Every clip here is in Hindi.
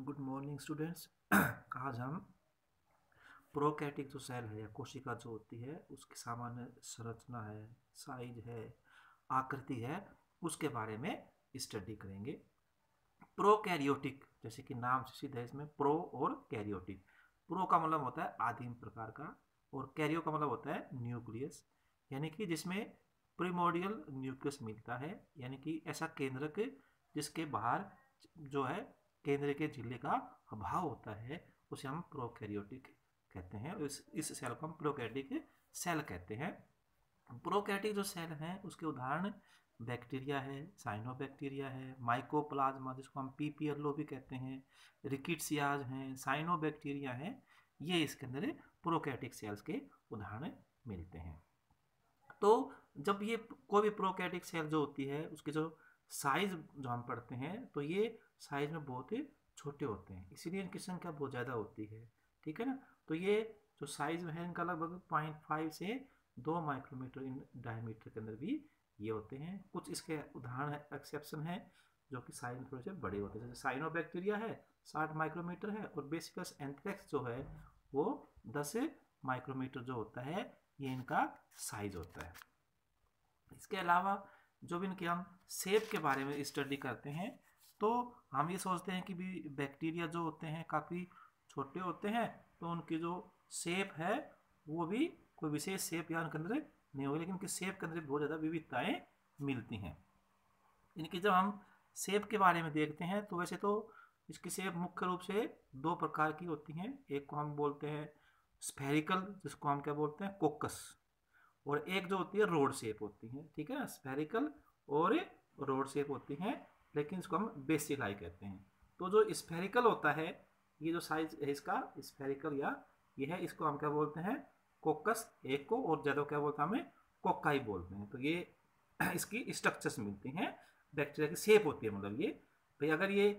Good morning students. आज हम प्रोकैरियोटिक जो सेल है या कोशिका जो होती है उसकी सामान्य संरचना है, साइज है, आकृति है, उसके बारे में स्टडी करेंगे। प्रोकैरियोटिक जैसे कि नाम से सीधा इसमें प्रो और कैरियोटिक। प्रो का मतलब होता है आदिम प्रकार का और कैरियो का मतलब होता है न्यूक्लियस, यानी कि जिसमें प्रिमोर्डियल न्यूक्लियस मिलता है, यानी कि ऐसा केंद्रक जिसके बाहर जो है केंद्र के झिल्ली का अभाव होता है, उसे हम प्रोकैरियोटिक कहते हैं। इस सेल को हम प्रोकैरियोटिक सेल कहते हैं। प्रोकैरियोटिक जो सेल हैं उसके उदाहरण बैक्टीरिया है, साइनोबैक्टीरिया है, माइकोप्लाज्मा जिसको हम पीपीएलओ भी कहते हैं, रिकिट्सियाज हैं, साइनोबैक्टीरिया हैं। ये इसके अंदर प्रोकैरियोटिक सेल्स के उदाहरण मिलते हैं। तो जब ये कोई भी प्रोकैरियोटिक सेल जो होती है उसके जो साइज जो हम पढ़ते हैं तो ये साइज में बहुत ही छोटे होते हैं, इसीलिए इनकी संख्या बहुत ज़्यादा होती है। ठीक है ना। तो ये जो साइज है इनका लगभग 0.5 से 2 माइक्रोमीटर इन डायमीटर के अंदर भी ये होते हैं। कुछ इसके उदाहरण है, एक्सेप्शन है, जो कि साइज में थोड़े से बड़े होते हैं। जैसे साइनोबैक्टीरिया है 60 माइक्रोमीटर है और बेसिलस एंथ्रेक्स जो है वो 10 माइक्रोमीटर जो होता है, ये इनका साइज होता है। इसके अलावा जो भी इनके हम शेप के बारे में स्टडी करते हैं तो हम ये सोचते हैं कि भी बैक्टीरिया जो होते हैं काफ़ी छोटे होते हैं, तो उनकी जो शेप है वो भी कोई विशेष शेप या उनके अंदर नहीं होगी, लेकिन उनकी शेप के अंदर बहुत ज़्यादा विविधताएँ मिलती हैं। इनकी जब हम शेप के बारे में देखते हैं तो वैसे तो इसकी शेप मुख्य रूप से दो प्रकार की होती हैं। एक को हम बोलते हैं स्फेरिकल, जिसको हम क्या बोलते हैं कोकस, और एक जो होती है रोड शेप होती है। ठीक है ना, स्फेरिकल और रोड शेप होती हैं, लेकिन इसको हम बेसिलाई कहते हैं। तो जो स्फेरिकल होता है, ये जो साइज है इसका स्फेरिकल या ये है, इसको हम क्या बोलते हैं कोकस एक को, और ज़्यादा क्या बोलते हैं हमें कोकाई बोलते हैं। तो ये इसकी स्ट्रक्चर्स मिलती हैं, बैक्टीरिया की शेप होती है। मतलब ये भाई अगर ये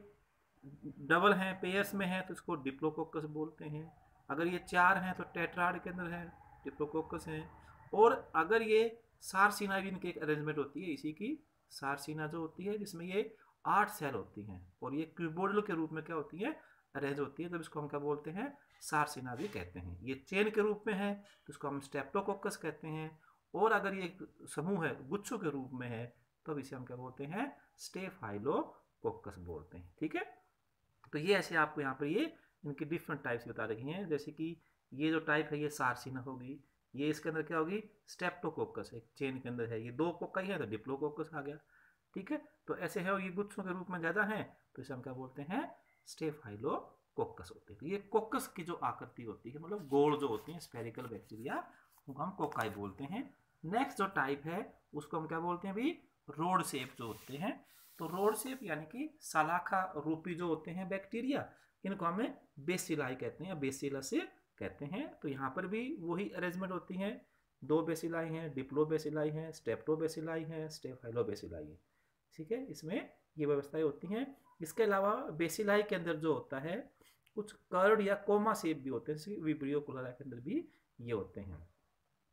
डबल हैं पेयर्स में है तो इसको डिप्लोकोकस बोलते हैं, अगर ये 4 हैं तो टेट्राड के अंदर है डिप्लोकोकस हैं, और अगर ये सारसीना भी इनकी एक अरेंजमेंट होती है, इसी की सारसीना जो होती है जिसमें ये 8 सेल होती हैं और ये क्यूबोइडल के रूप में क्या होती है अरेंज होती है, तब इसको हम क्या बोलते हैं सारसीना भी कहते हैं। ये चेन के रूप में है तो इसको हम स्टेप्टोकोकस कहते हैं, और अगर ये समूह है गुच्छों के रूप में है तो इसे हम क्या बोलते हैं स्टेफाइलोकोकस बोलते हैं। ठीक है। तो ये ऐसे आपको यहाँ पर ये इनकी डिफरेंट टाइप्स बता रखी हैं, जैसे कि ये जो टाइप है ये सारसीना होगी, ये इसके अंदर क्या होगी स्टेप्टोकोकस, एक चेन के अंदर है, ये 2 कोकाई है तो डिप्लोकोकस आ गया। ठीक है। तो ऐसे है, और ये गुच्छों के रूप में ज़्यादा है तो इसे हम क्या बोलते हैं स्टेफाइलोकोकस होते हैं। तो ये कोकस की जो आकृति होती है, मतलब गोल जो होती है स्फेरिकल बैक्टीरिया, उनको हम कोकाई बोलते हैं। नेक्स्ट जो टाइप है उसको हम क्या बोलते हैं भाई रोड शेप जो होते हैं। तो रोड शेप यानी कि सलाखा रूपी जो होते हैं बैक्टीरिया, इनको हमें बेसिलाई कहते हैं या बेसिलस कहते हैं। तो यहाँ पर भी वही अरेंजमेंट होती हैं, 2 बेसिलाई हैं, डिप्लोबेसिलाई हैं, स्टेप्टोबेसिलाई हैं, स्टेफाइलोबेसिलाई हैं। ठीक है, इसमें ये व्यवस्थाएं होती हैं। इसके अलावा बेसिलाई के अंदर जो होता है कुछ कर्ड या कोमा शेप भी होते हैं, जैसे विब्रियो कुलरा के अंदर भी ये होते हैं।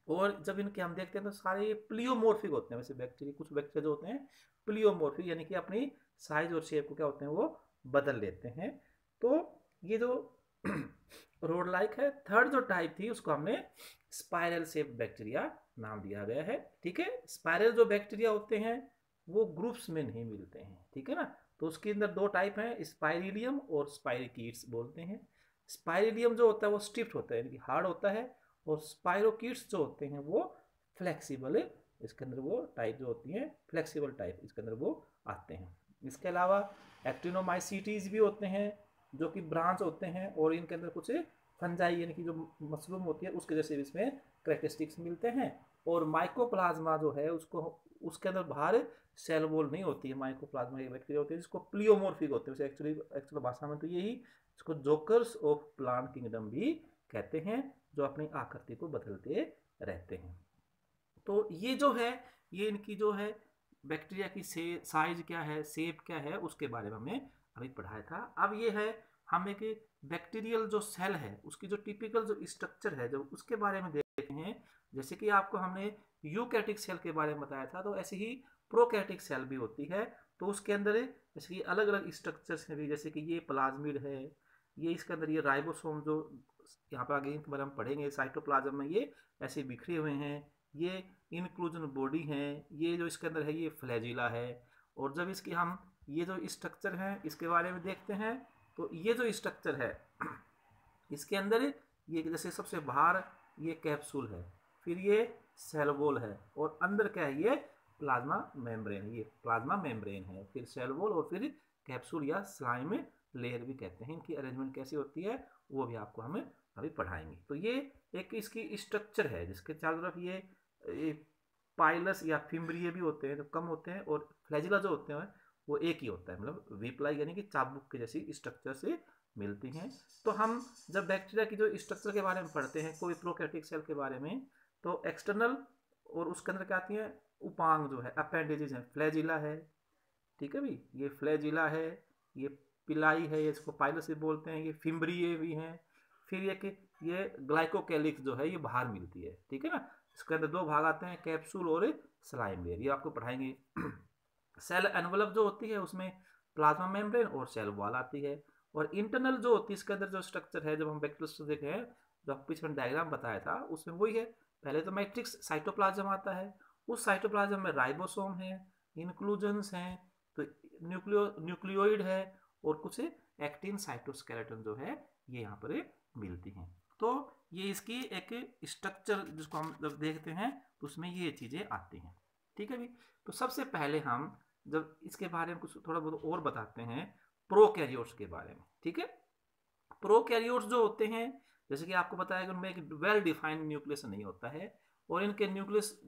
और जब इनके हम देखते हैं तो सारे प्लियोमॉर्फिक होते हैं। वैसे बैक्टीरिया कुछ बैक्टीरिया जो होते हैं प्लियोमॉर्फिक, यानी कि अपनी साइज और शेप को क्या होते हैं वो बदल लेते हैं। तो ये जो रोड लाइक है, थर्ड जो टाइप थी उसको हमने स्पाइरल शेप बैक्टीरिया नाम दिया गया है। ठीक है। स्पाइरल जो बैक्टीरिया होते हैं वो ग्रुप्स में नहीं मिलते हैं। ठीक है ना। तो उसके अंदर 2 टाइप हैं, स्पाइरिलियम और स्पाइरिकीट्स बोलते हैं। स्पाइरिलियम जो होता है वो स्टिफ्ट होता है, यानी कि हार्ड होता है, और स्पाइरोकीट्स जो होते हैं वो फ्लेक्सिबल है। इसके अंदर वो टाइप जो होती हैं फ्लेक्सिबल टाइप इसके अंदर वो आते हैं। इसके अलावा एक्टिनोमाइसीटीज भी होते हैं जो कि ब्रांच होते हैं, और इनके अंदर कुछ फंजाई यानी कि जो मशरूम होती है उसके जैसे इसमें करेक्टरिस्टिक्स मिलते हैं। और माइकोप्लाज्मा जो है उसको उसके अंदर बाहर सेल वॉल नहीं होती है, माइकोप्लाज्मा एक बैक्टीरिया होती है जिसको प्लियोमॉर्फिक होते हैं। एक्चुअली भाषा में तो यही इसको जोकर्स ऑफ प्लांट किंगडम भी कहते हैं, जो अपनी आकृति को बदलते रहते हैं। तो ये जो है ये इनकी जो है बैक्टीरिया की साइज क्या है, शेप क्या है, उसके बारे में हमने अभी पढ़ाया था। अब ये है हम एक बैक्टीरियल जो सेल है उसकी जो टिपिकल जो स्ट्रक्चर है जो उसके बारे में देखते हैं। जैसे कि आपको हमने यूकैरियोटिक सेल के बारे में बताया था, तो ऐसे ही प्रोकैरियोटिक सेल भी होती है। तो उसके अंदर जैसे कि अलग अलग स्ट्रक्चर्स हैं भी, जैसे कि ये प्लाज्मिड है, ये इसके अंदर ये राइबोसोम जो यहाँ पर आगे इनके बारे में पढ़ेंगे, साइटोप्लाज्म में ये ऐसे बिखरे हुए हैं, ये इंक्लूजन बॉडी है, ये जो इसके अंदर है ये फ्लैजिला है। और जब इसकी हम ये जो स्ट्रक्चर हैं इसके बारे में देखते हैं, तो ये जो स्ट्रक्चर है इसके अंदर ये जैसे सबसे बाहर ये कैप्सूल है, फिर ये सेल वॉल है, और अंदर क्या है ये प्लाज्मा मेम्ब्रेन है, ये प्लाज्मा मेम्ब्रेन है, फिर सेल वॉल और फिर कैप्सूल या स्लाइम लेयर भी कहते हैं। इनकी अरेंजमेंट कैसी होती है वो भी आपको हमें अभी पढ़ाएंगे। तो ये एक इसकी स्ट्रक्चर है जिसके चारों तरफ ये पाइलस या फिम्ब्रिये भी होते हैं जो कम होते हैं, और फ्लैजिला जो होते हैं वो एक ही होता है, मतलब वीपलाई यानी कि चाबुक के जैसी स्ट्रक्चर से मिलती हैं। तो हम जब बैक्टीरिया की जो स्ट्रक्चर के बारे में पढ़ते हैं कोई प्रोकैरियोटिक सेल के बारे में, तो एक्सटर्नल और उसके अंदर क्या आती हैं उपांग जो है अपेंडेजेस हैं, फ्लैजिला है, ठीक है भी, ये फ्लैजिला है, ये पिलाई है, ये इसको पाइलस भी बोलते हैं, ये फिम्ब्रिये भी हैं, फिर ये ग्लाइकोकैलिक्स जो है ये बाहर मिलती है, ठीक है ना। इसके अंदर दो भाग आते हैं, कैप्सूल और स्लाइम लेयर, ये आपको पढ़ाएंगे। सेल एनवलप जो होती है उसमें प्लाज्मा मेम्ब्रेन और सेल वॉल आती है, और इंटरनल जो होती है इसके अंदर जो स्ट्रक्चर है, जब हम बैक्टीरिया देखे हैं जो पीछे डायग्राम बताया था उसमें वही है। पहले तो मैट्रिक्स साइटोप्लाज्म आता है, उस साइटोप्लाज्म में राइबोसोम है, इंक्लूजन्स हैं, तो न्यूक्लियोइड है, और कुछ एक्टिन साइटोस्केलेटन जो है ये यहाँ पर मिलती हैं। तो ये इसकी एक स्ट्रक्चर जिसको हम जब देखते हैं तो उसमें ये चीज़ें आती हैं, ठीक है भी। तो सबसे पहले हम जब इसके बारे में कुछ थोड़ा बहुत और बताते हैं प्रोकैरियोट्स के बारे में, ठीक है। प्रोकैरियोट्स जो होते हैं जैसे कि आपको बताया कि उनमें एक वेल डिफाइंड न्यूक्लियस नहीं होता है, और इनके न्यूक्लियस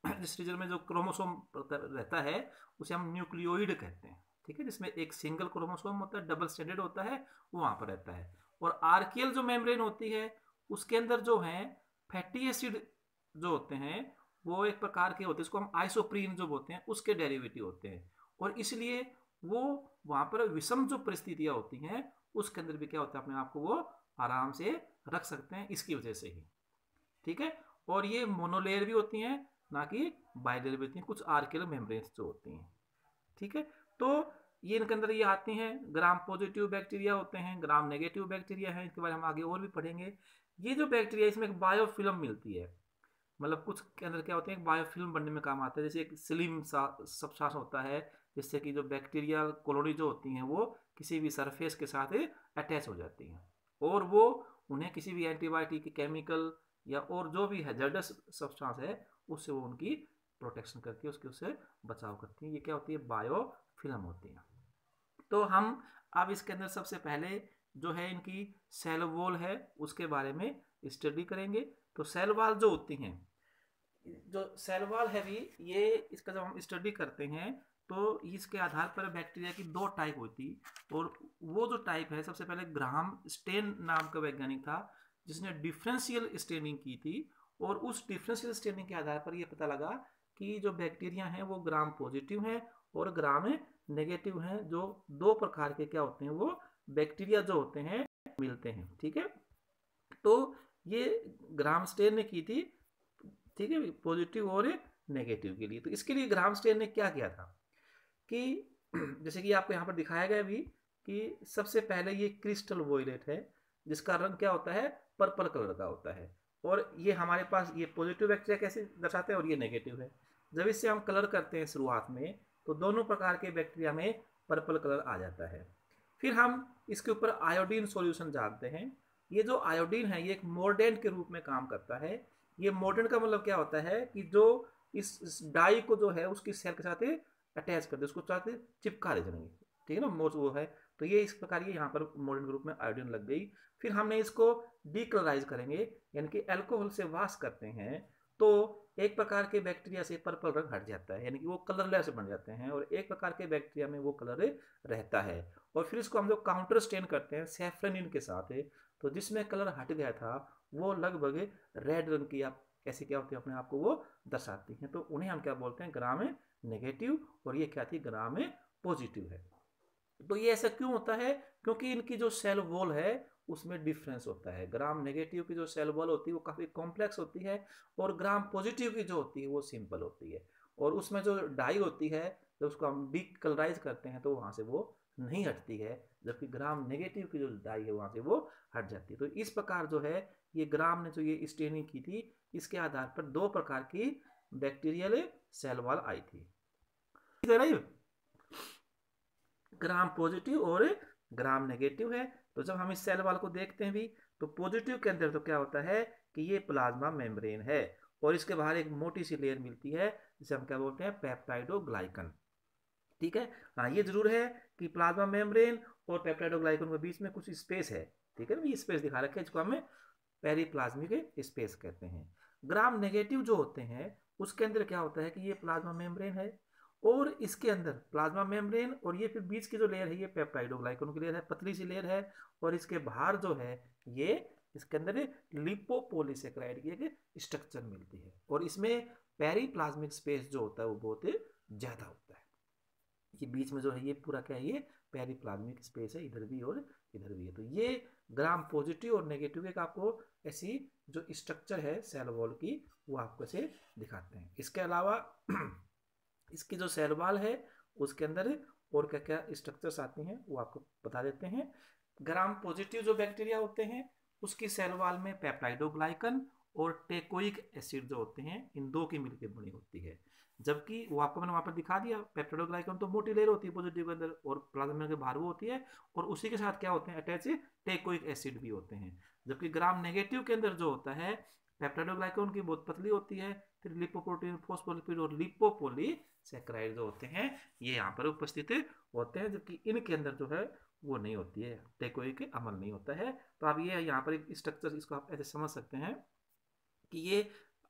जिस रीजन में जो क्रोमोसोम रहता है उसे हम न्यूक्लियोइड कहते हैं, ठीक है, जिसमें एक सिंगल क्रोमोसोम होता है, डबल स्ट्रैंडेड होता है, वो वहाँ पर रहता है। और आर्कियल जो मेम्ब्रेन होती है उसके अंदर जो है फैटी एसिड जो होते हैं वो एक प्रकार के होते हैं, इसको हम आइसोप्रीन जो बोलते हैं उसके डेरिवेटिव होते हैं, और इसलिए वो वहाँ पर विषम जो परिस्थितियाँ होती हैं उसके अंदर भी क्या होता है अपने आप को वो आराम से रख सकते हैं इसकी वजह से ही, ठीक है। और ये मोनोलेयर भी होती हैं ना कि बाइलेयर भी होती हैं, कुछ आर्कियल मेम्ब्रेन्स जो होती हैं, ठीक है। तो ये इनके अंदर ये आती हैं, ग्राम पॉजिटिव बैक्टीरिया होते हैं, ग्राम नेगेटिव बैक्टीरिया हैं, इसके बारे में हम आगे और भी पढ़ेंगे। ये जो बैक्टीरिया इसमें एक बायोफिल्म मिलती है, मतलब कुछ के अंदर क्या होते हैं बायोफिल्म बनने में काम आता है, जैसे एक स्लिम सा सब्सटेंस होता है जिससे कि जो बैक्टीरिया कॉलोनी जो होती हैं वो किसी भी सरफेस के साथ अटैच हो जाती हैं, और वो उन्हें किसी भी एंटीबायोटिक केमिकल या और जो भी हैजर्डस सब्सटेंस है उससे वो उनकी प्रोटेक्शन करती है, उससे बचाव करती है। ये क्या होती है बायोफिल्म होती है। तो हम अब इसके अंदर सबसे पहले जो है इनकी सेल वॉल है उसके बारे में स्टडी करेंगे। तो सेल वॉल जो होती हैं, जो सेल वॉल है भी ये इसका जब हम स्टडी करते हैं तो इसके आधार पर बैक्टीरिया की दो टाइप होती, और वो जो टाइप है सबसे पहले ग्राहम स्टेन नाम का वैज्ञानिक था जिसने डिफरेंशियल स्टेनिंग की थी, और उस डिफरेंशियल स्टेनिंग के आधार पर यह पता लगा कि जो बैक्टीरिया हैं वो ग्राम पॉजिटिव हैं और ग्राम नेगेटिव हैं, जो दो प्रकार के क्या होते हैं वो बैक्टीरिया जो होते हैं मिलते हैं, ठीक है। तो ये ग्राम स्टेन ने की थी, ठीक है, पॉजिटिव और नेगेटिव के लिए। तो इसके लिए ग्राम स्टेन ने क्या किया था कि जैसे कि आपको यहाँ पर दिखाया गया भी कि सबसे पहले ये क्रिस्टल वोयलेट है जिसका रंग क्या होता है पर्पल कलर का होता है, और ये हमारे पास ये पॉजिटिव बैक्टीरिया कैसे दर्शाते हैं और ये नेगेटिव है। जब इससे हम कलर करते हैं शुरुआत में तो दोनों प्रकार के बैक्टीरिया में पर्पल कलर आ जाता है। फिर हम इसके ऊपर आयोडीन सॉल्यूशन डालते हैं। ये जो आयोडीन है ये एक मोर्डेंट के रूप में काम करता है। ये मोर्डेंट का मतलब क्या होता है कि जो इस डाई को जो है उसकी सेल के साथ अटैच कर दे, उसको चाहते चिपका दे जाएंगे, ठीक है ना, मोस्ट वो है। तो ये इस प्रकार ये यहाँ पर मोर्डेंट के रूप में आयोडीन लग गई। फिर हमने इसको डीकलराइज करेंगे यानी कि अल्कोहल से वॉश करते हैं, तो एक प्रकार के बैक्टीरिया से पर्पल रंग हट जाता है यानी कि वो कलरलेस बन जाते हैं, और एक प्रकार के बैक्टीरिया में वो कलर रहता है। और फिर इसको हम लोग काउंटर स्टेन करते हैं सैफ्रनिन के साथ, तो जिसमें कलर हट गया था वो लगभग रेड रंग की आप ऐसे क्या होते हैं अपने आप को वो दर्शाती हैं, तो उन्हें हम क्या बोलते हैं ग्राम नेगेटिव, और ये क्या थी ग्राम पॉजिटिव है। तो ये ऐसा क्यों होता है क्योंकि इनकी जो सेल वॉल है उसमें डिफरेंस होता है। ग्राम नेगेटिव की जो सेल वॉल होती है वो काफ़ी कॉम्प्लेक्स होती है, और ग्राम पॉजिटिव की जो होती है वो सिंपल होती है, और उसमें जो डाई होती है जब उसको हम डीकलराइज करते हैं तो वहाँ से वो नहीं हटती है, जबकि ग्राम नेगेटिव की जो डाई है वहाँ से वो हट जाती है। तो इस प्रकार जो है ये ग्राम ने जो ये स्टेनिंग की थी, इसके आधार पर दो प्रकार की बैक्टीरियल सेल वॉल आई थी। ग्राम पॉजिटिव और ग्राम नेगेटिव है। तो जब हम इस सेल वॉल को देखते हैं भी, तो पॉजिटिव के अंदर तो क्या होता है कि ये प्लाज्मा मेम्ब्रेन है और इसके बाहर एक मोटी सी लेयर मिलती है जिसे हम क्या बोलते हैं, पेप्टाइडोग्लाइकन। ठीक है, हाँ ये जरूर है कि प्लाज्मा मेम्ब्रेन और पेप्टाइडोग्लाइकन के बीच में कुछ स्पेस है। ठीक है ना, ये स्पेस दिखा रखे हैं जिसको हमें पेरीप्लाज्मिक स्पेस कहते हैं। ग्राम नेगेटिव जो होते हैं उसके अंदर क्या होता है कि ये प्लाज्मा मेम्ब्रेन है और इसके अंदर प्लाज्मा मेम्ब्रेन और ये फिर बीच की जो लेयर है ये पेप्टाइडोग्लाइकन की लेयर है, पतली सी लेयर है, और इसके बाहर जो है ये इसके अंदर लिपोपोलीसेकेराइड की एक स्ट्रक्चर मिलती है और इसमें पेरीप्लाज्मिक स्पेस जो होता है वो बहुत ज्यादा होता है। ये बीच में जो है ये पूरा क्या है, ये पेरीप्लाज्मिक स्पेस है, इधर भी और इधर भी है। तो ये ग्राम पॉजिटिव और नेगेटिव एक आपको ऐसी जो स्ट्रक्चर है सेल वॉल की वो आपको ऐसे दिखाते हैं। इसके अलावा इसकी जो सेल वॉल है उसके अंदर और क्या क्या स्ट्रक्चर्स आती हैं वो आपको बता देते हैं। ग्राम पॉजिटिव जो बैक्टीरिया होते हैं उसकी सेल वॉल में पेप्टाइडोग्लाइकन और टेकोइक एसिड जो होते हैं इन दो की मिलकर बनी होती है, जबकि वो आपको मैंने वहां पर दिखा दिया पेप्टाइडोग्लाइकन तो मोटी लेयर होती है पॉजिटिव के अंदर और प्लाज्मा के बाहर वो होती है, और उसी के साथ क्या होते हैं अटैच टेकोइक एसिड भी होते हैं। जबकि ग्राम नेगेटिव के अंदर जो होता है पेप्टाइडोग्लाइकन की बहुत पतली होती है, फिर लिपोप्रोटीन, फोस्फोलिपिड और लिपोपोलीसेकेराइड जो होते हैं ये यहाँ पर उपस्थित होते हैं, जबकि इनके अंदर जो है वो नहीं होती है, टेकोइक अमल नहीं होता है। तो आप ये यहाँ पर एक स्ट्रक्चर इसको आप ऐसे समझ सकते हैं कि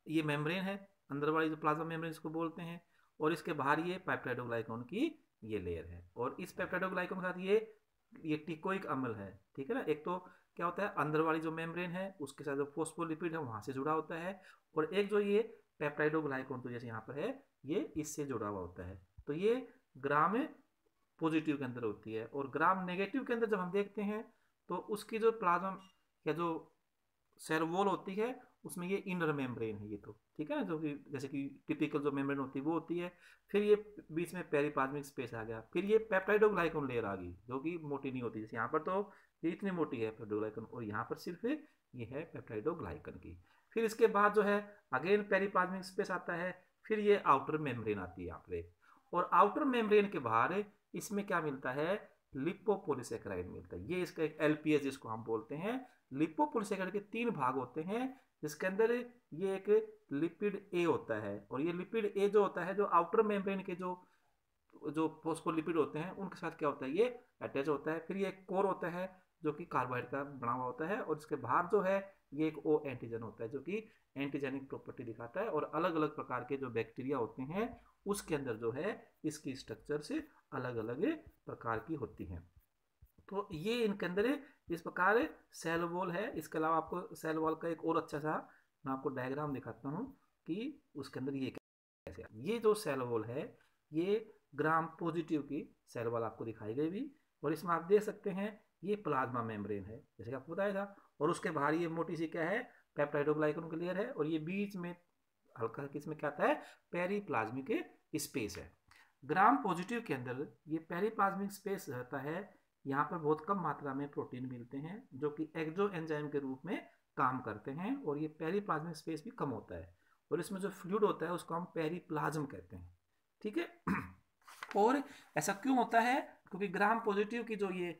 ये मेम्ब्रेन है, अंदर वाली जो प्लाज्मा मेम्ब्रेन इसको बोलते हैं, और इसके बाहर ये पेप्टाइडोग्लाइकन की ये लेयर है, और इस पेप्टाइडोग्लाइकन के साथ ये टिकोइक अम्ल है। ठीक है ना, एक तो क्या होता है अंदर वाली जो मेम्ब्रेन है उसके साथ जो फोस्फोलिपिड है वहां से जुड़ा होता है, और एक जो ये पेप्टाइडोग्लाइकन तो जैसे यहाँ पर है ये इससे जुड़ा हुआ होता है। तो ये ग्राम पॉजिटिव के अंदर होती है, और ग्राम नेगेटिव के अंदर जब हम देखते हैं तो उसकी जो प्लाज्मा या जो सेल वॉल होती है उसमें ये इनर मेम्ब्रेन है, ये तो ठीक है ना, जो कि जैसे कि टिपिकल जो मेम्ब्रेन होती है वो होती है, फिर ये बीच में पेरीप्लाज्मिक स्पेस आ गया, फिर ये पेप्टाइडोग्लाइकन लेयर आ गई जो कि मोटी नहीं होती, जैसे यहाँ पर तो ये इतनी मोटी है पेप्टाइडोग्लाइकन और यहाँ पर सिर्फ ये है पेप्टाइडोग्लाइकन की। फिर इसके बाद जो है अगेन पेरीप्लाज्मिक स्पेस आता है, फिर ये आउटर मेम्ब्रेन आती है यहाँ पर, और आउटर मेम्ब्रेन के बाहर इसमें क्या मिलता है, लिपोपोलीसेकेराइड मिलता है। ये इसका एक एलपीएस जिसको हम बोलते हैं, लिपोपोलीसेकेराइड के तीन भाग होते हैं जिसके अंदर ये एक लिपिड ए होता है, और ये लिपिड ए जो होता है जो आउटर मेम्ब्रेन के जो जो फोस्फोलिपिड होते हैं उनके साथ क्या होता है ये अटैच होता है। फिर ये एक कोर होता है जो कि कार्बोहाइड्रेट का बना हुआ होता है, और इसके बाहर जो है ये एक ओ एंटीजन होता है जो कि एंटीजेनिक प्रॉपर्टी दिखाता है, और अलग अलग प्रकार के जो बैक्टीरिया होते हैं उसके अंदर जो है इसकी स्ट्रक्चर से अलग अलग प्रकार की होती हैं। तो ये इनके अंदर इस प्रकार सेल वॉल है। इसके अलावा आपको सेल वॉल का एक और अच्छा सा मैं आपको डायग्राम दिखाता हूँ कि उसके अंदर ये कैसे, ये जो सेल वॉल है ये ग्राम पॉजिटिव की सेल वॉल आपको दिखाई गई भी, और इसमें आप देख सकते हैं ये प्लाज्मा मेम्ब्रेन है जैसे कि आपको बताया था, और उसके बाहर ये मोटी सी क्या है पेप्टाइडोग्लाइकन की लेयर है, और ये बीच में हल्का हल्का इसमें क्या आता है पेरीप्लाज्मिक स्पेस है। ग्राम पॉजिटिव के अंदर ये पेरीप्लाज्मिक स्पेस रहता है, यहाँ पर बहुत कम मात्रा में प्रोटीन मिलते हैं जो कि एक्सो एंजाइम के रूप में काम करते हैं, और ये पेरीप्लाज्मिक स्पेस भी कम होता है, और इसमें जो फ्लूइड होता है उसको हम पेरीप्लाज्म कहते हैं। ठीक है, और ऐसा क्यों होता है, क्योंकि ग्राम पॉजिटिव की जो ये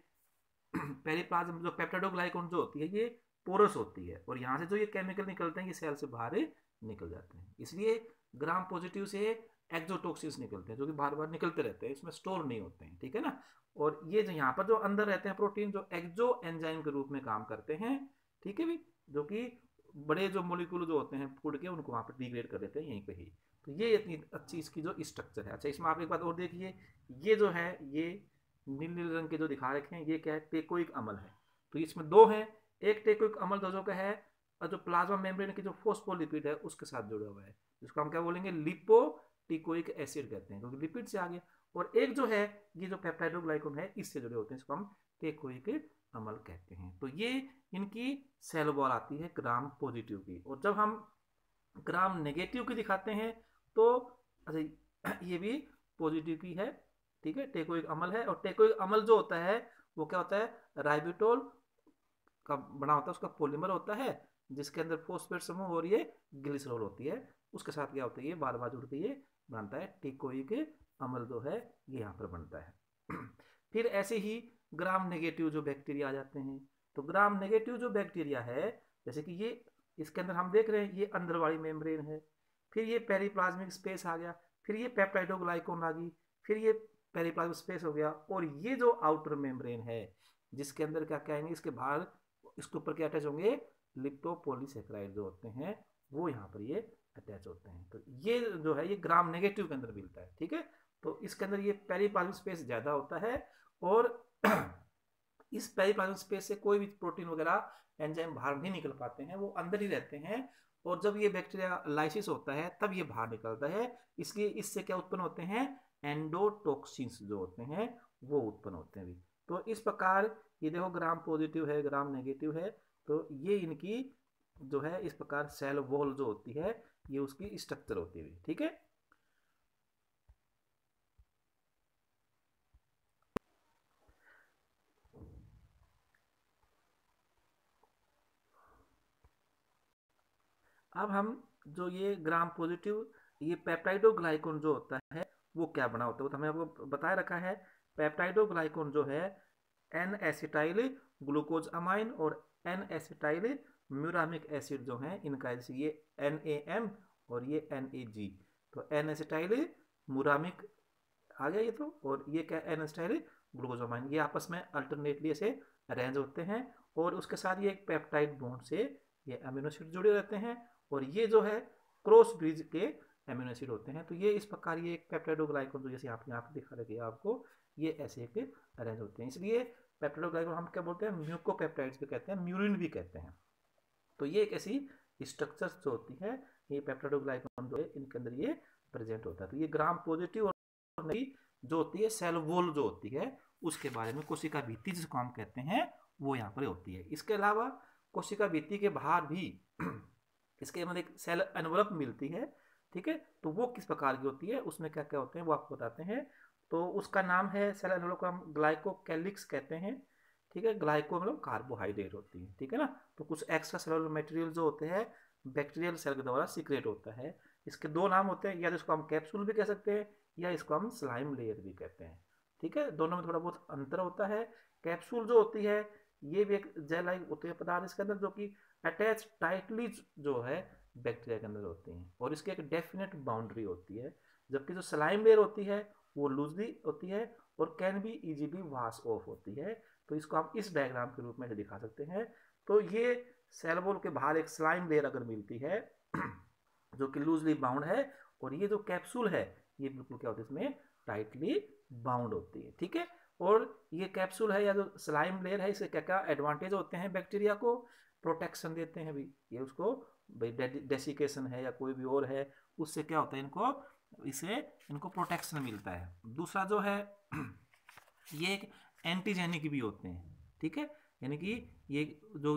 पेरीप्लाज्म जो पेप्टाइडोग्लाइकन जो होती है ये पोरस होती है, और यहाँ से जो ये केमिकल निकलते हैं ये सेल से बाहर निकल जाते हैं, इसलिए ग्राम पॉजिटिव से एक्सोटॉक्सिन्स निकलते हैं जो कि बार बार निकलते रहते हैं, इसमें स्टोर नहीं होते हैं। ठीक है ना, और ये जो यहाँ पर जो अंदर रहते हैं प्रोटीन जो एक्सो एंजाइम के रूप में काम करते हैं, ठीक है भी, जो कि बड़े जो मोलिक्यूल जो होते हैं फूड के उनको वहाँ पर डिग्रेड कर देते हैं यहीं पे ही। तो ये इतनी अच्छी इसकी जो स्ट्रक्चर है। अच्छा, इसमें आप एक बात और देखिए, ये जो है ये नील नील रंग के जो दिखा रखे हैं ये क्या है, टेकोइक अम्ल है। तो इसमें दो है, एक टेकोइक अम्ल जो का है और जो प्लाज्मा मेम्ब्रेन की जो फोस्फोलिपिड है उसके साथ जुड़ा हुआ है, जिसको हम क्या बोलेंगे लिपोटिकोइक एसिड कहते हैं क्योंकि लिपिड से आगे, और एक जो है ये जो पेप्टाइडोग्लाइकन है इससे जुड़े होते हैं, इसको हम टेकोइक अम्ल कहते हैं। तो ये इनकी सेल वॉल आती है ग्राम पॉजिटिव की, और जब हम ग्राम नेगेटिव की दिखाते हैं तो अच्छा ये भी पॉजिटिव की है, ठीक है, टेकोइक अम्ल है। और टेकोइक अम्ल जो होता है वो क्या होता है, राइबोटोल का बना होता है, उसका पॉलीमर होता है जिसके अंदर फॉस्फेट समूह और ये ग्लिसरॉल होती है। उसके साथ क्या होता है, ये बार बार जुड़ के ये बनता है टेकोइक अम्ल जो है ये यहाँ पर बनता है। फिर ऐसे ही ग्राम नेगेटिव जो बैक्टीरिया आ जाते हैं। तो ग्राम नेगेटिव जो बैक्टीरिया है, जैसे कि ये इसके अंदर हम देख रहे हैं ये अंदर वाली मेम्ब्रेन है, फिर ये पेरिप्लाज्मिक स्पेस आ गया, फिर ये पेप्टाइडोग्लाइकोन आ गई, फिर ये पेरिप्लाज्मिक स्पेस हो गया, और ये जो आउटर मेम्ब्रेन है जिसके अंदर क्या क्या आएंगे, इसके बाहर इसके ऊपर क्या अटैच होंगे, लिप्टोपोलीसेक्राइड जो होते हैं वो यहाँ पर ये अटैच होते हैं। तो ये जो है ये ग्राम नेगेटिव के अंदर मिलता है, ठीक है। तो इसके अंदर ये पेरिप्लाज्मिक स्पेस ज़्यादा होता है, और इस पेरिप्लाज्मिक स्पेस से कोई भी प्रोटीन वगैरह एंजाइम बाहर नहीं निकल पाते हैं, वो अंदर ही रहते हैं। और जब ये बैक्टीरिया लाइसिस होता है तब ये बाहर निकलता है, इसलिए इससे क्या उत्पन्न होते हैं, एंडोटॉक्सिन्स जो होते हैं वो उत्पन्न होते हैं भी। तो इस प्रकार ये देखो ग्राम पॉजिटिव है, ग्राम नेगेटिव है, तो ये इनकी जो है इस प्रकार सेल वॉल जो होती है ये उसकी स्ट्रक्चर होती है, ठीक है। अब हम जो ये ग्राम पॉजिटिव ये पेप्टाइडोग्लाइकोन जो होता है वो क्या बना होता है, वो तो हमें आपको बताया रखा है। पेप्टाइडोग्लाइकोन जो है एन एसिटाइल ग्लूकोज अमाइन और एन एसिटाइल म्यूरामिक एसिड जो है इनका, जैसे ये NaM और ये NaG, तो एन एसिटाइल म्यूरामिक आ गया ये, तो और ये क्या एन एसिटाइल ग्लूकोजामाइन, ये आपस में अल्टरनेटली ऐसे अरेंज होते हैं, और उसके साथ ये एक पेप्टाइड बॉन्ड से ये अमीनो एसिड जुड़े रहते हैं, और ये जो है क्रॉस ब्रिज के अमीनो एसिड होते हैं। तो ये इस प्रकार ये एक पेप्टाइडोग्लाइकोन जो जैसे आप यहाँ पे दिखा रहे आपको, ये ऐसे एक अरेंज होते हैं। इसलिए पेप्टाइडोग्लाइकोन हम क्या बोलते हैं, म्यूकोपेप्टाइड्स भी कहते हैं, म्यूरिन भी कहते हैं। तो ये एक ऐसी स्ट्रक्चर जो होती है, ये पेप्टाइडोग्लाइकोन जो है इनके अंदर ये प्रेजेंट होता है। तो ये ग्राम पॉजिटिव और जो होती है सेल वॉल जो होती है उसके बारे में, कोशिका भित्ति जिसको हम कहते हैं वो यहाँ पर होती है। इसके अलावा कोशिका भित्ति के बाहर भी इसके मतलब एक सेल एनवलप मिलती है, ठीक है। तो वो किस प्रकार की होती है, उसमें क्या क्या होते हैं वो आपको बताते हैं। तो उसका नाम है सेल एनवलप को हम ग्लाइकोकैलिक्स कहते हैं, ठीक है। ग्लाइको मतलब कार्बोहाइड्रेट होती है, ठीक है ना। तो कुछ एक्स्ट्रा सेलुलर मटेरियल जो होते हैं बैक्टीरियल सेल के द्वारा सीक्रेट होता है। इसके दो नाम होते हैं, या तो इसको हम कैप्सूल भी कह सकते हैं या इसको हम स्लाइम लेयर भी कहते हैं, ठीक है। दोनों में थोड़ा बहुत अंतर होता है। कैप्सूल जो होती है ये भी एक जेल लाइक होती है पदार्थ इसके अंदर, जो कि अटैच टाइटली जो है बैक्टीरिया के अंदर होती हैं, और इसकी एक डेफिनेट बाउंड्री होती है। जबकि जो स्लाइम लेयर होती है वो लूजली होती है और can be easily wash off होती है। तो इसको हम इस डायग्राम के रूप में दिखा सकते हैं। तो ये सेल वॉल के बाहर एक स्लाइम लेयर अगर मिलती है जो कि लूजली बाउंड है, और ये जो कैप्सूल है ये बिल्कुल क्या होती है इसमें टाइटली बाउंड होती है, ठीक है। और ये कैप्सूल है या जो स्लाइम लेयर है इससे क्या क्या एडवांटेज होते हैं, बैक्टीरिया को प्रोटेक्शन देते हैं भी, ये उसको डेसिकेशन है या कोई भी और है उससे क्या होता है इनको प्रोटेक्शन मिलता है। दूसरा जो है ये एक एंटीजेनिक भी होते हैं, ठीक है। यानी कि ये जो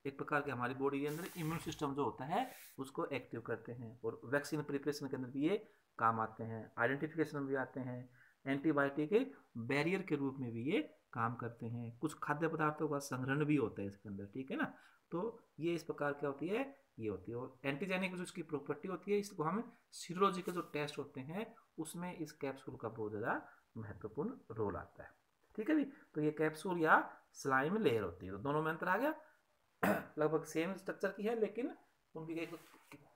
एक प्रकार के हमारी बॉडी के अंदर इम्यून सिस्टम जो होता है उसको एक्टिव करते हैं, और वैक्सीन प्रिपरेशन के अंदर भी ये काम आते हैं, आइडेंटिफिकेशन में भी आते हैं, एंटीबायोटिक के बैरियर के रूप में भी ये काम करते हैं, कुछ खाद्य पदार्थों का संग्रहण भी होता है इसके अंदर, ठीक है ना। तो ये इस प्रकार क्या होती है, ये होती है। और एंटीजेनिक जो इसकी प्रॉपर्टी होती है इसको हम सीरोलॉजिकल जो टेस्ट होते हैं उसमें इस कैप्सूल का बहुत ज़्यादा महत्वपूर्ण रोल आता है, ठीक है भी। तो ये कैप्सूल या स्लाइम लेयर होती है, तो दोनों में अंतर आ गया। लगभग सेम स्ट्रक्चर की है, लेकिन उनकी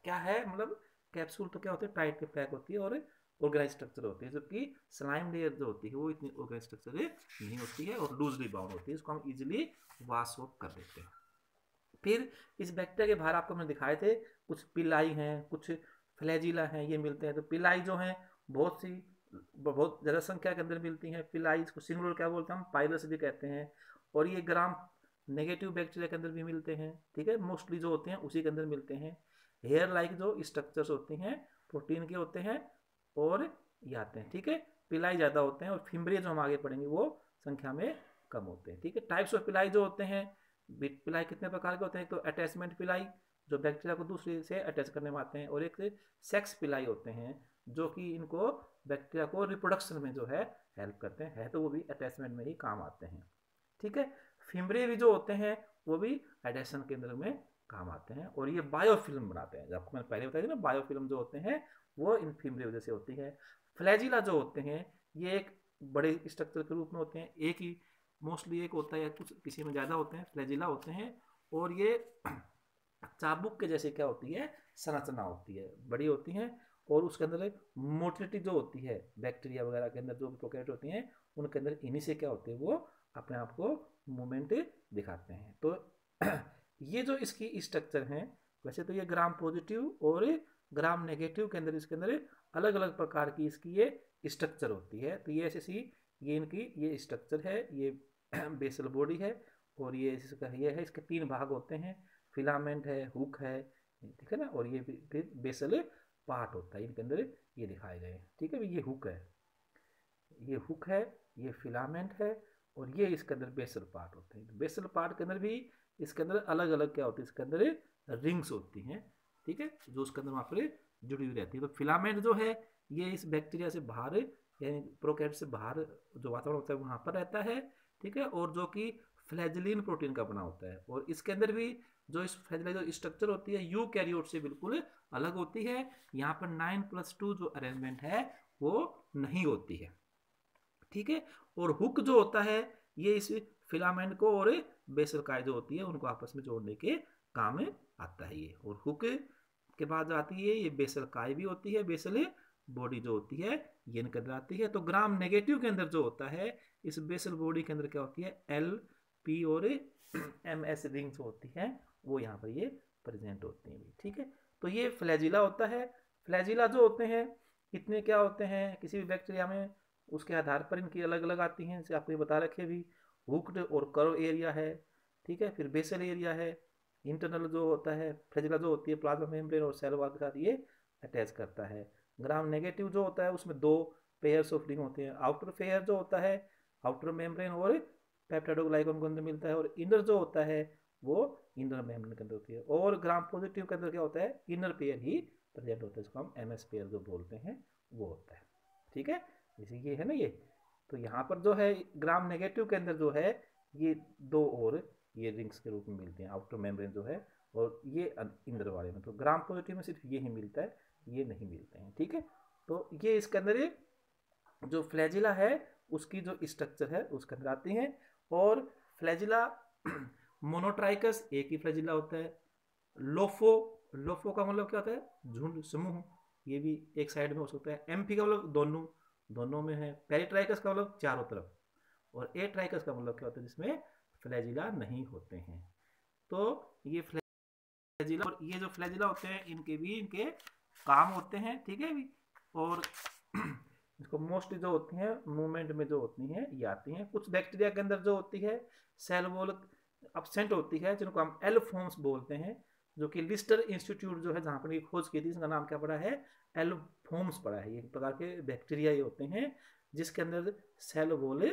क्या है मतलब कैप्सूल तो क्या होते हैं टाइट के पैक होती है और ऑर्गेनाइज स्ट्रक्चर होती है, जबकि स्लाइम लेयर जो होती है वो इतनी ऑर्गेनाइज स्ट्रक्चर नहीं होती है और लूजली बाउंड होती है, इसको हम इजीली वॉश ऑफ कर देते हैं। फिर इस बैक्टीरिया के बाहर आपको हमने दिखाए थे कुछ पिलाई हैं, कुछ फ्लैजिला हैं, ये मिलते हैं। तो पिलाई जो हैं बहुत ज़्यादा संख्या के अंदर मिलती हैं। पिलाई इसको सिंगुलर क्या बोलते हैं हम, पाइलस भी कहते हैं। और ये ग्राम नेगेटिव बैक्टीरिया के अंदर भी मिलते हैं, ठीक है। मोस्टली जो होते हैं उसी के अंदर मिलते हैं। हेयर लाइक जो स्ट्रक्चर्स होते हैं प्रोटीन के होते हैं और ये आते हैं, ठीक है। पिलाई ज़्यादा होते हैं, और फिम्ब्रिया जो हम आगे पढ़ेंगे वो संख्या में कम होते हैं, ठीक है। टाइप्स ऑफ पिलाई जो होते हैं, पिलाई कितने प्रकार के होते हैं, एक तो अटैचमेंट पिलाई जो बैक्टीरिया को दूसरे से अटैच करने में आते हैं, और एक सेक्स पिलाई होते हैं जो कि इनको बैक्टीरिया को रिप्रोडक्शन में जो है हेल्प करते हैं, तो वो भी अटैचमेंट में ही काम आते हैं। ठीक है, फिमरे भी जो होते हैं वो भी एडेशन केंद्र में काम आते हैं, और ये बायोफिल्म बनाते हैं। आपको मैंने पहले बताया था ना, बायोफिल्म जो होते हैं वो इन फिमरे वजह से होती है। फ्लैजिला जो होते हैं ये एक बड़े स्ट्रक्चर के रूप में होते हैं, एक ही मोस्टली एक होता है या कुछ किसी में ज़्यादा होते हैं, फ्लैजिला होते हैं। और ये चाबुक के जैसे क्या होती है, संरचना होती है, बड़ी होती हैं, और उसके अंदर मोटिलिटी जो होती है बैक्टीरिया वगैरह के अंदर जो भी प्रोकैरियोट होती हैं उनके अंदर इन्हीं से क्या होते हैं, वो अपने आप को मूवमेंट दिखाते हैं। तो ये जो इसकी स्ट्रक्चर हैं, वैसे तो ये ग्राम पॉजिटिव और ग्राम नेगेटिव के अंदर इसके अंदर अलग अलग प्रकार की इसकी ये स्ट्रक्चर होती है। तो ये ऐसे ये इनकी ये स्ट्रक्चर है, ये बेसल बॉडी है, और ये इसका ये है, इसके 3 भाग होते हैं, फिलामेंट है, हुक है, ठीक है ना, और ये फिर बेसल पार्ट होता है इनके अंदर, ये दिखाए गए हैं। ठीक है, ये हुक है, ये हुक है, ये फिलामेंट है, और ये इसके अंदर बेसल पार्ट होते हैं। बेसल पार्ट के अंदर भी इसके अंदर अलग अलग क्या होती है, इसके अंदर रिंग्स होती हैं, ठीक है, जो उसके अंदर वहाँ पर जुड़ी हुई रहती है। तो फिलामेंट जो है ये इस बैक्टीरिया से बाहर यानी प्रोकैरियोट से बाहर जो वातावरण होता है वहाँ पर रहता है, ठीक है, और जो कि फ्लैजिलिन प्रोटीन का बना होता है। और इसके अंदर भी जो इस फ्लैजिला जो स्ट्रक्चर होती है यूकैरियोट से बिल्कुल अलग होती है। यहाँ पर 9+2 जो अरेंजमेंट है वो नहीं होती है, ठीक है। और हुक जो होता है ये इस फिलामेंट को और बेसल काय जो होती है उनको आपस में जोड़ने के काम में आता है ये। और हुक के बाद आती है ये बेसल काय भी होती है, बेसल बॉडी जो होती है ये इनके अंदर आती है। तो ग्राम नेगेटिव के अंदर जो होता है इस बेसल बॉडी के अंदर क्या होती है, एल पी और MS रिंग्स होती है, वो यहाँ पर ये प्रेजेंट होती हैं, ठीक है। तो ये फ्लैजिला होता है। फ्लैजिला जो होते हैं इतने क्या होते हैं किसी भी बैक्टीरिया में, उसके आधार पर इनकी अलग अलग आती हैं, जैसे आपको ये बता रखे भी, हुक्ड और कर्व एरिया है, ठीक है, फिर बेसल एरिया है, इंटरनल जो होता है फ्लैजिला जो होती है प्लाज्मा मेम्ब्रेन और सेल वॉल के साथ ये अटैच करता है। ग्राम नेगेटिव जो होता है उसमें 2 पेयर्स ऑफ रिंग होते हैं, आउटर पेयर जो होता है आउटर मेम्ब्रेन और पेप्टाइडोग्लाइकन के अंदर मिलता है, और इनर जो होता है वो इनर मेम्ब्रेन के अंदर होती है। और ग्राम पॉजिटिव के अंदर क्या होता है, इनर पेयर ही प्रेजेंट होता है, जिसको हम MS पेयर जो बोलते हैं वो होता है, ठीक है। जैसे ये है ना ये, तो यहाँ पर जो है ग्राम नेगेटिव के अंदर जो है ये 2 और ये रिंग्स के रूप में मिलते हैं, आउटर मेम्ब्रेन जो है और ये इंदर वाले में। तो ग्राम पॉजिटिव में सिर्फ ये ही मिलता है, ये नहीं मिलते हैं, ठीक है। तो ये इसके अंदर जो फ्लैजिला है उसकी जो स्ट्रक्चर है उसके अंदर आती हैं। और फ्लैजिला मोनोट्राइकस एक ही फ्लैजिला होता है। लोफो, लोफो का मतलब क्या होता है, झुंड समूह, ये भी एक साइड में हो सकता है। एम्फी का मतलब दोनों, दोनों में है। पेरिट्राइकस का मतलब चारों तरफ, और एट्राइकस का मतलब क्या होता है जिसमें फ्लैजिला नहीं होते हैं। तो ये फ्लैजिला और ये जो फ्लैजिला होते हैं इनके भी इनके काम होते हैं, ठीक है भी। और इसको मोस्टली जो होती हैं मूवमेंट में जो होती हैं ये आती हैं। कुछ बैक्टीरिया के अंदर जो होती है सेल वॉल अपसेंट होती है, जिनको हम एल फॉर्म्स बोलते हैं, जो कि लिस्टर इंस्टीट्यूट जो है जहाँ पर ये खोज की थी इसका नाम क्या पड़ा है, एल फॉर्म्स पड़ा है। ये प्रकार के बैक्टीरिया ये होते हैं जिसके अंदर सेल वॉल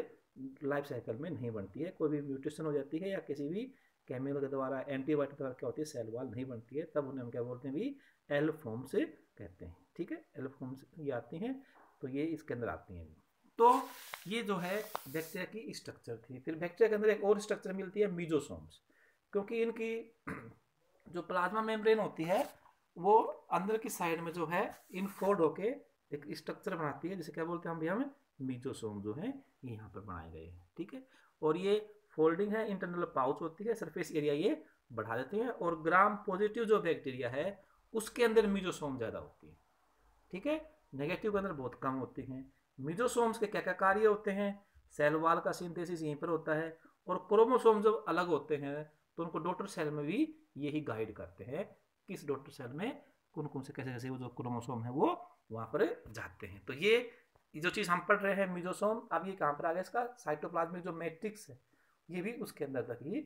लाइफ साइकिल में नहीं बनती है, कोई भी म्यूटेशन हो जाती है या किसी भी केमिकल के द्वारा एंटीबायोटिक द्वारा क्या होती है सेल वॉल नहीं बनती है, तब उन्हें हम क्या बोलते हैं भी एल फॉर्म्स कहते हैं, ठीक है। एल फॉर्म्स ये आती हैं, तो ये इसके अंदर आती हैं। तो ये जो है बैक्टीरिया की स्ट्रक्चर थी। फिर बैक्टीरिया के अंदर एक और स्ट्रक्चर मिलती है मीजोसोम्स, क्योंकि इनकी जो प्लाज्मा मेम्ब्रेन होती है वो अंदर की साइड में जो है इनफोल्ड होके एक स्ट्रक्चर बनाती है, जिसे क्या बोलते हैं हम भैया, में मीजोसोम जो है ये यहाँ पर बनाए गए हैं, ठीक है। और ये फोल्डिंग है, इंटरनल पाउच होती है, सरफेस एरिया ये बढ़ा देते हैं। और ग्राम पॉजिटिव जो बैक्टीरिया है उसके अंदर मीजोसोम ज़्यादा होती है, ठीक है। नेगेटिव के अंदर बहुत कम होती हैं। मीजोसोम्स के क्या क्या कार्य होते हैं, सेल वॉल का सिंथेसिस यहीं पर होता है। और क्रोमोसोम जब अलग होते हैं तो उनको डॉटर सेल में भी यही गाइड करते हैं, किस डॉटर सेल में कौन कौन से कैसे कैसे वो जो क्रोमोसोम है वो वहाँ पर जाते हैं। तो ये जो चीज़ हम पढ़ रहे हैं मीजोसोम, अब ये कहाँ पर आ गया, इसका साइटोप्लाज्मिक जो मैट्रिक्स है ये भी उसके अंदर तक ही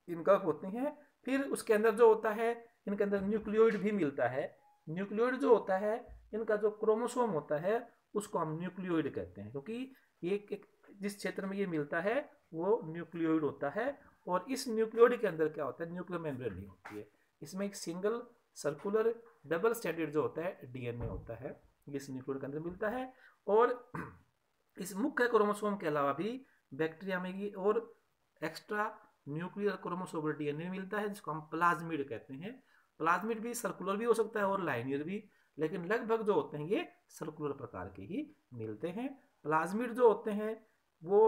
इनका होती हैं। फिर उसके अंदर जो होता है इनके अंदर न्यूक्लियोइड भी मिलता है। न्यूक्लियोइड जो होता है इनका जो क्रोमोसोम होता है उसको हम न्यूक्लियोइड कहते हैं, क्योंकि ये जिस क्षेत्र में ये मिलता है वो न्यूक्लियोइड होता है। और इस न्यूक्लियोइड के अंदर क्या होता है, न्यूक्लियर मेम्ब्रेन नहीं होती है, इसमें एक सिंगल सर्कुलर डबल स्टैंडर्ड जो होता है DNA होता है, ये इस न्यूक्लियर के अंदर मिलता है। और इस मुख्य क्रोमोसोम के अलावा भी बैक्टीरिया में ये और एक्स्ट्रा न्यूक्लियर क्रोमोसोमल डीएनए मिलता है, जिसको हम प्लाज्मिड कहते हैं। प्लाज्मिड भी सर्कुलर भी हो सकता है और लाइनियर भी, लेकिन लगभग जो होते हैं ये सर्कुलर प्रकार के ही मिलते हैं। प्लाज्मिड जो होते हैं वो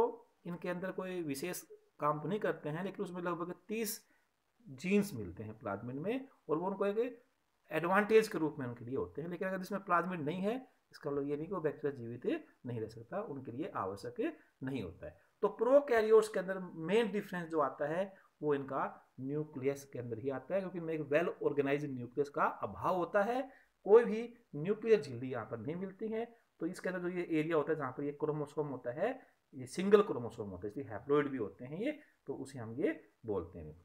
इनके अंदर कोई विशेष काम तो नहीं करते हैं, लेकिन उसमें लगभग 30 जीन्स मिलते हैं प्लाज्मिड में, और वो उनको एक एडवांटेज के रूप में उनके लिए होते हैं। लेकिन अगर जिसमें प्लाज्मिड नहीं है, इसका मतलब ये नहीं कि वो बैक्टीरिया जीवित नहीं रह सकता, उनके लिए आवश्यक नहीं होता है। तो प्रोकैरियोट्स के अंदर मेन डिफरेंस जो आता है वो इनका न्यूक्लियस के अंदर ही आता है, क्योंकि इनमें एक वेल ऑर्गेनाइज न्यूक्लियस का अभाव होता है। कोई भी न्यूक्लियर झिल्ली यहाँ पर नहीं मिलती है। तो इसके अंदर जो ये एरिया होता है जहाँ पर ये क्रोमोसोम होता है, ये सिंगल क्रोमोसोम होता है, इसलिए हैप्लॉइड भी होते हैं ये, तो उसे हम ये बोलते हैं।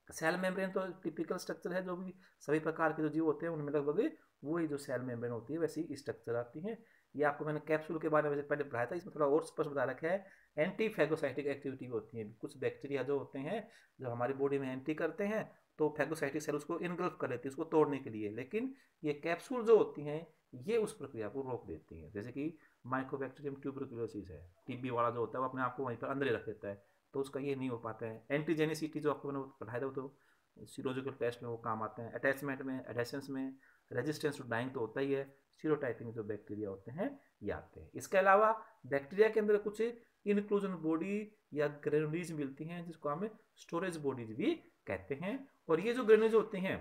सेल मेम्ब्रेन तो टिपिकल स्ट्रक्चर है, जो भी सभी प्रकार के जो जीव होते हैं उनमें लगभग वही जो सेल मेम्ब्रेन होती है वैसी स्ट्रक्चर आती है। ये आपको मैंने कैप्सूल के बारे में पहले बताया था, इसमें थोड़ा और स्पष्ट बता रखा है। एंटी फैगोसाइटिक एक्टिविटी होती है, कुछ बैक्टीरिया जो होते हैं जो हमारी बॉडी में एंट्री करते हैं, तो फैगोसाइटिक सेल उसको इनगल्फ कर लेती है उसको तोड़ने के लिए, लेकिन ये कैप्सूल जो होती हैं ये उस प्रक्रिया को रोक देती हैं। जैसे कि माइकोबैक्टीरियम ट्यूबरकुलोसिस है, टीबी वाला जो होता है वो अपने आप को वहीं पर अंदर ही रख देता है, तो उसका ये नहीं हो पाता है। एंटीजेनिसिटी जो आपको मैंने पढ़ाया था तो सीरोलॉजिकल टेस्ट में वो काम आते हैं। अटैचमेंट में, एडेसेंस में, रेजिस्टेंस टू डाइंग तो होता ही है। सीरोटाइपिंग जो बैक्टीरिया होते हैं ये आते हैं। इसके अलावा बैक्टीरिया के अंदर कुछ इनक्लूजन बॉडी या ग्रेनुलीज मिलती हैं, जिसको हम स्टोरेज बॉडीज भी कहते हैं। और ये जो ग्रेनुलीज होते हैं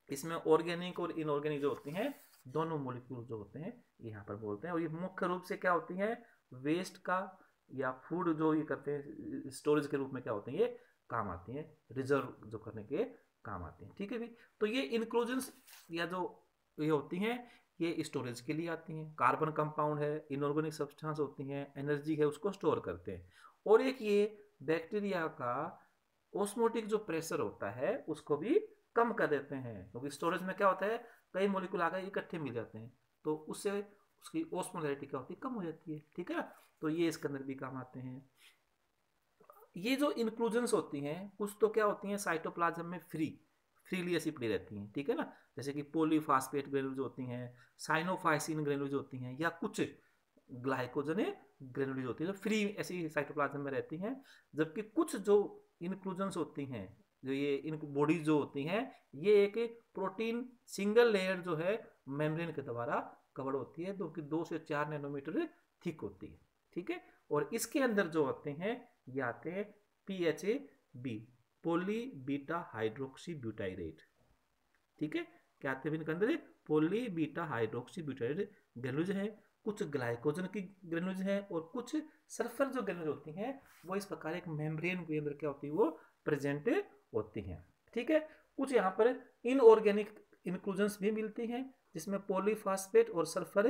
इसमें ऑर्गेनिक और इनऑर्गेनिक जो होते हैं दोनों मोलिक्यूल जो होते हैं यहाँ पर बोलते हैं। और ये मुख्य रूप से क्या होती हैं, वेस्ट का या फूड जो ये करते हैं स्टोरेज के रूप में क्या होते हैं ये काम आती हैं, रिजर्व जो करने के काम आते हैं। ठीक है भी, तो ये इंक्लूजन्स या जो ये होती हैं ये स्टोरेज के लिए आती हैं। कार्बन कंपाउंड है, इनऑर्गेनिक सब्सटेंस होती हैं, एनर्जी है उसको स्टोर करते हैं। और एक ये बैक्टीरिया का ऑस्मोटिक जो प्रेशर होता है उसको भी कम कर देते हैं, क्योंकि स्टोरेज में क्या होता है कई मॉलिक्यूल आकर इकट्ठे मिल जाते हैं, तो उससे उसकी ऑस्मोलैरिटी क्या होती है कम हो जाती है। ठीक है, तो ये इसके अंदर भी काम आते हैं। ये जो इंक्लूजन्स होती हैं कुछ तो क्या होती हैं साइटोप्लाज्म में फ्रीली ऐसी पड़ी रहती हैं। ठीक है ना, जैसे कि पॉलीफास्फेट ग्रेनुल्स होती हैं, साइनोफाइसिन ग्रेनुल्स होती हैं, या कुछ ग्लाइकोजन ग्रेनुल्स होती हैं जो फ्री ऐसी साइटोप्लाज्म में रहती हैं। जबकि कुछ जो इंक्लूजन्स होती हैं, जो ये इन बॉडीज जो होती हैं, ये एक प्रोटीन सिंगल लेयर जो है मेम्ब्रेन के द्वारा कवर होती है, जो कि 2 से 4 नैनोमीटर थिक होती है। ठीक है, और इसके अंदर जो होते हैं ये आते हैं PHAB, पोली बीटा हाइड्रोक्सी ब्यूटाइरेट। ठीक है, क्या आते हैं इनके अंदर पोली बीटा हाइड्रोक्सी ब्यूटाइरेट ग्रेनुल्स हैं, कुछ ग्लाइकोजन की ग्रेनुल्स हैं, और कुछ सल्फर जो ग्रेनुल्स होती हैं वो इस प्रकार एक मेम्ब्रेन के अंदर क्या होती है वो प्रेजेंट होती हैं। ठीक है, कुछ यहाँ पर इनऑर्गेनिक इंक्लूजन्स भी मिलती हैं जिसमें पॉलीफास्फेट और सल्फर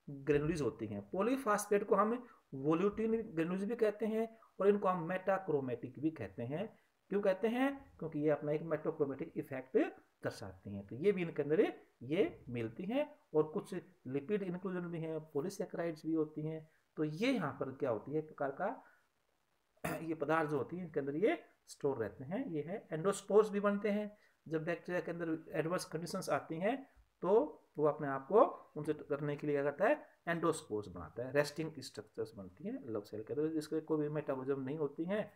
ग्रेनुल्स होती हैं। पॉलीफास्फेट को हम वोल्यूटिन ग्रेनुल्स भी कहते हैं, और इनको हम मेटाक्रोमेटिक भी कहते हैं। क्यों कहते हैं, क्योंकि ये अपना एक मेटाक्रोमेटिक इफेक्ट दर्शाती हैं। तो ये भी इनके अंदर ये मिलती हैं। और कुछ लिपिड इंक्लूजन भी हैं, पॉलीसेकेराइड्स भी होती हैं। तो ये यहाँ पर क्या होती है एक प्रकार का ये पदार्थ जो होती है इनके अंदर ये स्टोर रहते हैं। ये है एंडोस्पोर्स भी बनते हैं। जब बैक्टीरिया के अंदर एडवर्स कंडीशंस आती हैं तो वो अपने आप को उनसे करने के लिए क्या करता है एंडोस्पोर्स बनाता है, रेस्टिंग स्ट्रक्चर्स बनती हैं अलग सेल के अंदर, जिसके कोई भी मेटाबॉलिज्म नहीं होती हैं।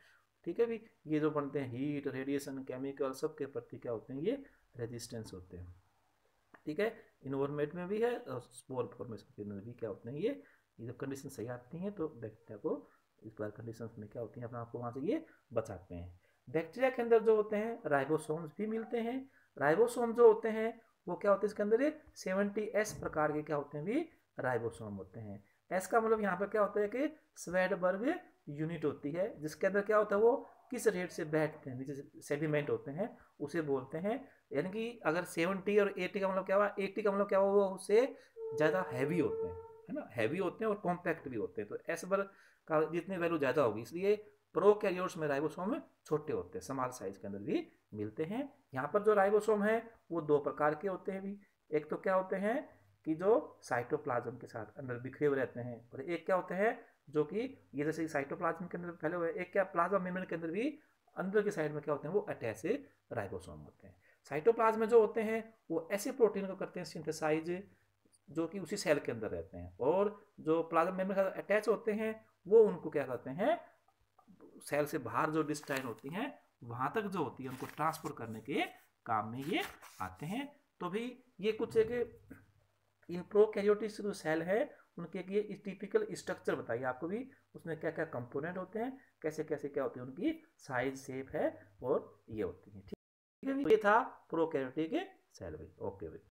ठीक है भी, ये जो बनते हैं हीट, रेडिएशन, केमिकल सब के प्रति क्या होते हैं ये रेजिस्टेंस होते हैं। ठीक है, इन्वायरमेंट में भी है और स्पोर फॉर्मेशन के अंदर भी क्या होते हैं ये जब कंडीशन सही आती हैं तो बैक्टीरिया को इस बार कंडीशंस में क्या होती हैं अपने आप को वहाँ से ये बचाते हैं। बैक्टीरिया के अंदर जो होते हैं राइबोसोम्स भी मिलते हैं। राइबोसोम जो होते हैं वो क्या होते हैं इसके अंदर 70S प्रकार के क्या होते हैं भी राइबोसोम होते हैं। एस का मतलब यहाँ पर क्या होता है कि स्वेडबर्ग यूनिट होती है, जिसके अंदर क्या होता है वो किस रेट से बैठते हैं, नीचे सेडिमेंट होते हैं उसे बोलते हैं। यानी कि अगर 70 और 80 का मतलब क्या हुआ, 80 का मतलब क्या हुआ वो उससे ज़्यादा हैवी होते हैं, है ना, हैवी होते हैं और कॉम्पैक्ट भी होते हैं। तो एस बर का जितनी वैल्यू ज़्यादा होगी, इसलिए प्रोकैरियोट्स में राइबोसोम छोटे होते हैं, स्मॉल साइज के अंदर भी मिलते हैं। यहाँ पर जो राइबोसोम है वो 2 प्रकार के होते हैं भी। एक तो क्या होते हैं कि जो साइटोप्लाज्म के साथ अंदर बिखरे हुए रहते हैं, और एक क्या होते हैं जो कि ये जैसे साइटोप्लाज्म के अंदर फैले हुए, एक क्या प्लाज्मा मेम्ब्रेन के अंदर भी अंदर की साइड में क्या होते हैं वो अटैच राइबोसोम होते हैं। साइटोप्लाज्म में जो होते हैं वो ऐसे प्रोटीन को करते हैं सिंथेसाइज जो कि उसी सेल के अंदर रहते हैं, और जो प्लाज्मा मेम्ब्रेन के साथ अटैच होते हैं वो उनको क्या कहते हैं, सेल से बाहर जो डिस्टाइन होती हैं वहाँ तक जो होती है उनको ट्रांसफर करने के काम में ये आते हैं। तो भी ये कुछ एक इन प्रोकैरियोटिक जो सेल है उनके ये टिपिकल स्ट्रक्चर बताइए आपको भी, उसमें क्या क्या कंपोनेंट होते हैं, कैसे कैसे क्या होती है उनकी साइज शेप है और ये होती है। ठीक है, ये था प्रोकैरियोटिक सेल भी। ओके भाई।